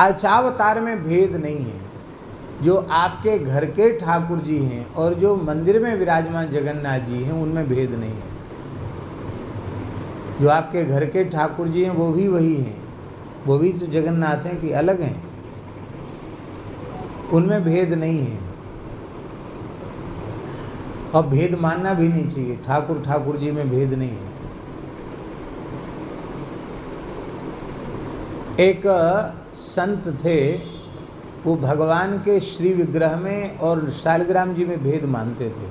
अर्चावतार में भेद नहीं है। जो आपके घर के ठाकुर जी हैं और जो मंदिर में विराजमान जगन्नाथ जी हैं, उनमें भेद नहीं है। जो आपके घर के ठाकुर जी हैं वो भी वही हैं, वो भी तो जगन्नाथ हैं कि अलग हैं, उनमें भेद नहीं है। और भेद मानना भी नहीं चाहिए, ठाकुर ठाकुर जी में भेद नहीं है। एक संत थे, वो भगवान के श्री विग्रह में और शालिग्राम जी में भेद मानते थे।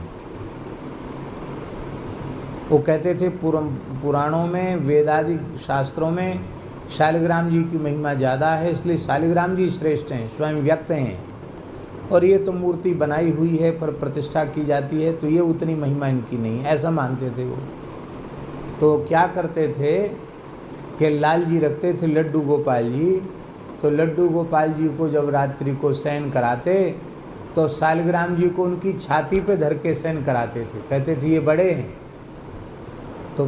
वो कहते थे पुराणों में, वेदादि शास्त्रों में शालिग्राम जी की महिमा ज़्यादा है, इसलिए शालिग्राम जी श्रेष्ठ हैं, स्वयं व्यक्त हैं, और ये तो मूर्ति बनाई हुई है पर प्रतिष्ठा की जाती है, तो ये उतनी महिमा इनकी नहीं, ऐसा मानते थे वो। तो क्या करते थे कि लाल जी रखते थे लड्डू गोपाल जी, तो लड्डू गोपाल जी को जब रात्रि को शयन कराते तो शालिग्राम जी को उनकी छाती पे धर के शयन कराते थे। कहते थे ये बड़े हैं, तो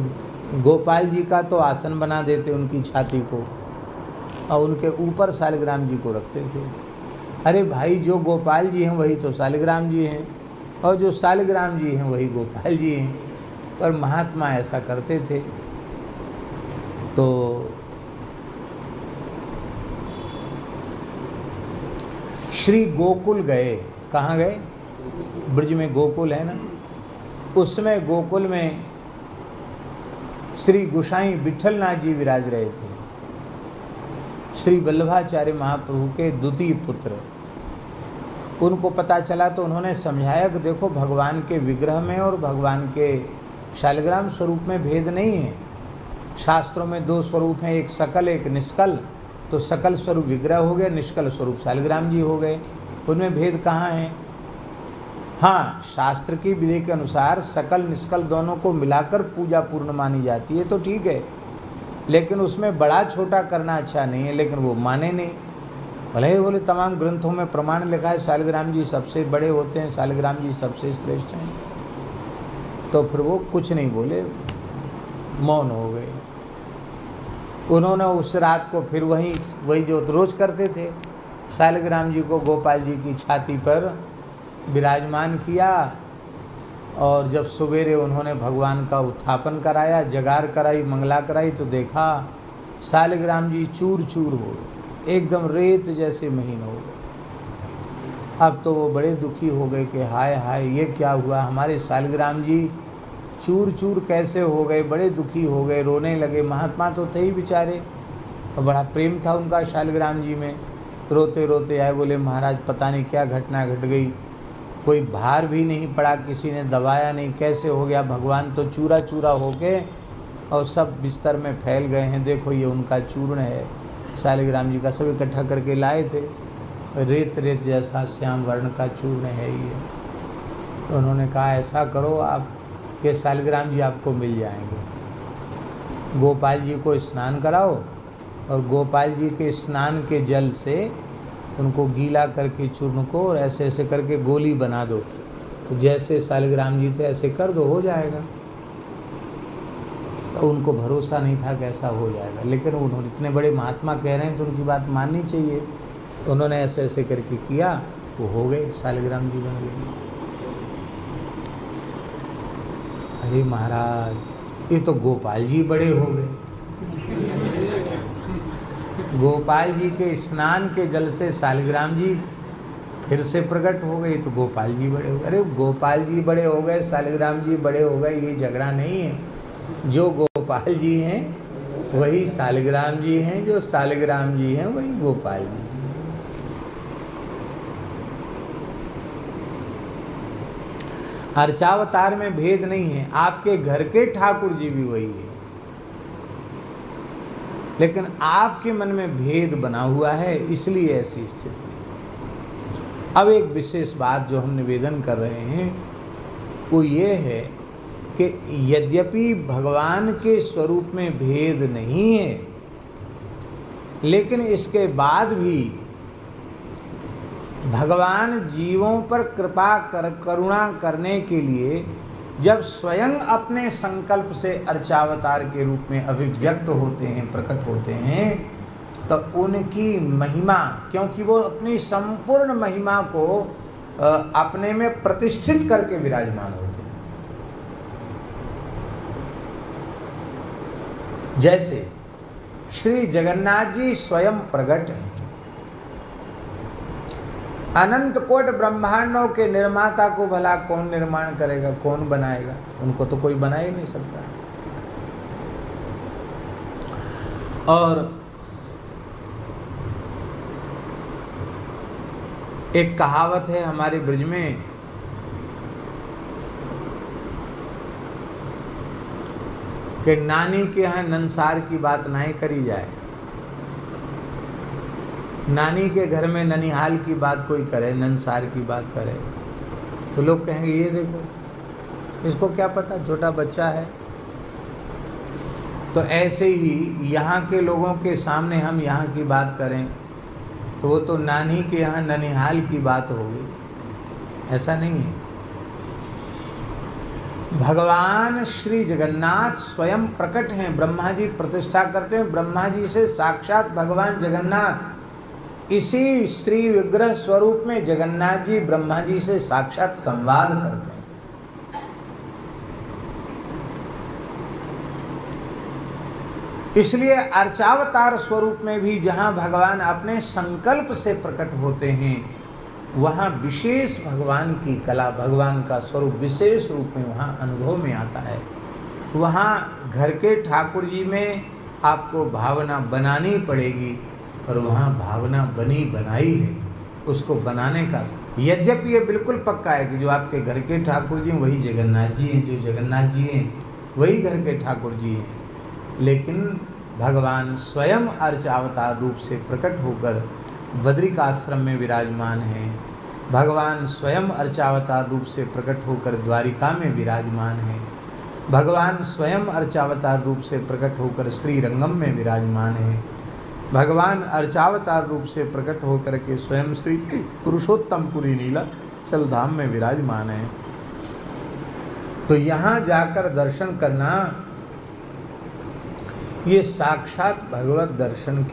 गोपाल जी का तो आसन बना देते उनकी छाती को, और उनके ऊपर शालिग्राम जी को रखते थे। अरे भाई, जो गोपाल जी हैं वही तो शालिग्राम जी हैं, और जो शालिग्राम जी हैं वही गोपाल जी हैं, पर महात्मा ऐसा करते थे। तो श्री गोकुल गए। कहाँ गए? ब्रज में गोकुल है ना, उसमें गोकुल में श्री गोसाई विठलनाथ जी विराज रहे थे, श्री वल्लभाचार्य महाप्रभु के द्वितीय पुत्र। उनको पता चला तो उन्होंने समझाया कि देखो, भगवान के विग्रह में और भगवान के शालिग्राम स्वरूप में भेद नहीं है। शास्त्रों में दो स्वरूप हैं, एक सकल एक निष्कल। तो सकल स्वरूप विग्रह हो गए, निष्कल स्वरूप शालिग्राम जी हो गए, उनमें भेद कहाँ है? हाँ, शास्त्र की विधि के अनुसार सकल निष्कल दोनों को मिलाकर पूजा पूर्ण मानी जाती है, तो ठीक है, लेकिन उसमें बड़ा छोटा करना अच्छा नहीं है। लेकिन वो माने नहीं, भले ही बोले तमाम ग्रंथों में प्रमाण लिखा है शालिग्राम जी सबसे बड़े होते हैं, शालिग्राम जी सबसे श्रेष्ठ हैं, तो फिर वो कुछ नहीं बोले, मौन हो गए। उन्होंने उस रात को फिर वही जो रोज करते थे, शालिग्राम जी को गोपाल जी की छाती पर विराजमान किया, और जब सवेरे उन्होंने भगवान का उत्थापन कराया, जगार कराई, मंगला कराई, तो देखा शालिग्राम जी चूर चूर हो गए, एकदम रेत जैसे महीन हो गए। अब तो वो बड़े दुखी हो गए कि हाय हाय, ये क्या हुआ, हमारे शालिग्राम जी चूर चूर कैसे हो गए, बड़े दुखी हो गए, रोने लगे। महात्मा तो थे ही बेचारे, और बड़ा प्रेम था उनका शालिग्राम जी में। रोते रोते आए, बोले महाराज पता नहीं क्या घटना घट गई, कोई भार भी नहीं पड़ा, किसी ने दबाया नहीं, कैसे हो गया, भगवान तो चूरा चूरा होके और सब बिस्तर में फैल गए हैं, देखो ये उनका चूर्ण है, शालिग्राम जी का, सब इकट्ठा करके लाए थे, रेत रेत जैसा श्याम वर्ण का चूर्ण है ये। तो उन्होंने कहा ऐसा करो आप कि शालिग्राम जी आपको मिल जाएंगे, गोपाल जी को स्नान कराओ, और गोपाल जी के स्नान के जल से उनको गीला करके चूर्ण को, और ऐसे ऐसे करके गोली बना दो, तो जैसे शालिग्राम जी थे ऐसे कर दो, हो जाएगा। तो उनको भरोसा नहीं था कि ऐसा हो जाएगा, लेकिन उन्होंने इतने बड़े महात्मा कह रहे हैं तो उनकी बात माननी चाहिए। तो उन्होंने ऐसे ऐसे करके किया, वो हो गए, शालिग्राम जी बन गए। अरे महाराज, ये तो गोपाल जी बड़े हो गए, गोपाल जी के स्नान के जल से शालिग्राम जी फिर से प्रकट हो गए, तो गोपाल जी बड़े हो गए। अरे गोपाल जी बड़े हो गए, शालिग्राम जी बड़े हो गए, ये झगड़ा नहीं है। जो गोपाल जी हैं वही शालिग्राम जी हैं, जो शालिग्राम जी हैं वही गोपाल जी। अर्चावतार में भेद नहीं है, आपके घर के ठाकुर जी भी वही है, लेकिन आपके मन में भेद बना हुआ है, इसलिए ऐसी स्थिति। अब एक विशेष बात जो हम निवेदन कर रहे हैं वो ये है कि यद्यपि भगवान के स्वरूप में भेद नहीं है, लेकिन इसके बाद भी भगवान जीवों पर कृपा करुणा करने के लिए जब स्वयं अपने संकल्प से अर्चावतार के रूप में अभिव्यक्त होते हैं, प्रकट होते हैं, तो उनकी महिमा, क्योंकि वो अपनी संपूर्ण महिमा को अपने में प्रतिष्ठित करके विराजमान होते हैं। जैसे श्री जगन्नाथ जी स्वयं प्रकट हैं। अनंत कोट ब्रह्मांडों के निर्माता को भला कौन निर्माण करेगा, कौन बनाएगा? उनको तो कोई बना ही नहीं सकता। और एक कहावत है हमारे ब्रज में कि नानी के यहाँ ननसार की बात नहीं करी जाए। नानी के घर में ननिहाल की बात कोई करे, ननसार की बात करे, तो लोग कहेंगे ये देखो इसको क्या पता, छोटा बच्चा है। तो ऐसे ही यहाँ के लोगों के सामने हम यहाँ की बात करें तो वो तो नानी के यहाँ ननिहाल की बात होगी, ऐसा नहीं है। भगवान श्री जगन्नाथ स्वयं प्रकट हैं। ब्रह्मा जी प्रतिष्ठा करते हैं। ब्रह्मा जी से साक्षात भगवान जगन्नाथ इसी श्री विग्रह स्वरूप में जगन्नाथ जी ब्रह्मा जी से साक्षात संवाद करते हैं। इसलिए अर्चावतार स्वरूप में भी जहाँ भगवान अपने संकल्प से प्रकट होते हैं, वहाँ विशेष भगवान की कला, भगवान का स्वरूप विशेष रूप में वहाँ अनुभव में आता है। वहाँ घर के ठाकुर जी में आपको भावना बनानी पड़ेगी, और वहाँ भावना बनी बनाई है। उसको बनाने का, यद्यपि ये बिल्कुल पक्का है कि जो आपके घर के ठाकुर जी हैं वही जगन्नाथ जी हैं, जो जगन्नाथ जी हैं वही घर के ठाकुर जी हैं, लेकिन भगवान स्वयं अर्चावतार रूप से प्रकट होकर बद्रिकाश्रम में विराजमान हैं। भगवान स्वयं अर्चावतार रूप से प्रकट होकर द्वारिका में विराजमान हैं। भगवान स्वयं अर्चावतार रूप से प्रकट होकर श्री रंगम में विराजमान हैं। भगवान अर्चावतार रूप से प्रकट होकर के स्वयं श्री पुरुषोत्तमपुरी नीलाचल धाम में विराजमान हैं। तो यहाँ जाकर दर्शन करना ये साक्षात भगवत दर्शन के